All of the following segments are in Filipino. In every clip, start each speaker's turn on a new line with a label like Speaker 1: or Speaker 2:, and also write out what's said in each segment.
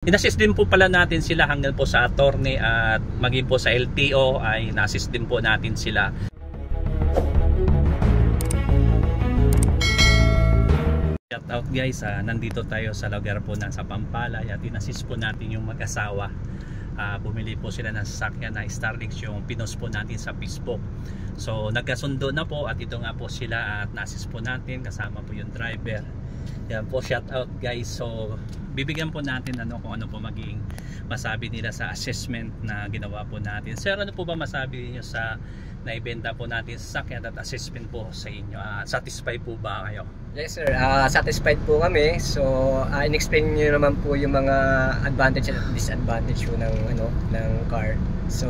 Speaker 1: In-assist din po pala natin sila hanggang po sa attorney at maging po sa LTO ay na-assist din po natin sila. Shout out guys, nandito tayo sa lugar po sa Pampalay at in-assist po natin yung mag-asawa. Bumili po sila ng sasakyan na Starlink, yung pinost po natin sa Facebook. So nagkasundo na po at ito nga po sila at na-assist po natin, kasama po yung driver. Yan po, shout out guys. So bibigyan po natin kung ano po maging masabi nila sa assessment na ginawa po natin. Sir, ano po ba masabi niyo sa naibenta po natin sa sasakyan at assessment po sa inyo? Satisfied po ba kayo?
Speaker 2: Yes sir, satisfied po kami. So in-explain niyo naman po yung mga advantage at disadvantage po ng car. So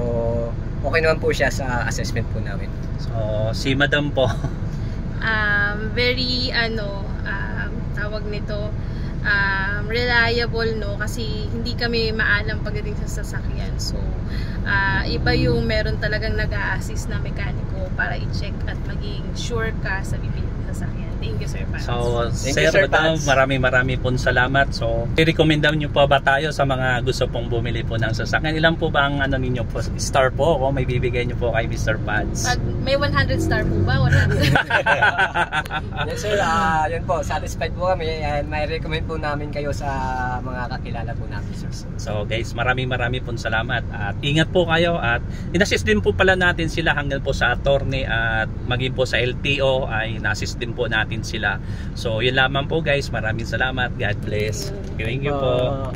Speaker 2: okay naman po siya sa assessment po namin.
Speaker 1: So si Madam po
Speaker 3: very tawag nito, reliable, no, kasi hindi kami maalam pagdating sa sasakyan. So iba yung meron talagang nag-a-assist na mekaniko para i-check at maging sure ka sa bibili ng sasakyan. Thank you sir Pats.
Speaker 1: So sir, Madam, maraming pong salamat. So i-recommend niyo po ba tayo sa mga gusto pong bumili po ng sasakyan? Ilan po ba ang ninyo po? Star po kung may bibigay niyo po kay Mr. Pats?
Speaker 3: May 100 star po ba? 100.
Speaker 2: Yes sir, yun po, satisfied po kami and may recommend po namin kayo sa mga kakilala po namin sir.
Speaker 1: So guys, maraming pong salamat at ingat po kayo at in-assist din po pala natin sila hanggang po sa attorney at maging po sa LTO ay na-assist din po natin sila. So yun lamang po guys, maraming salamat. God bless. Thank you po.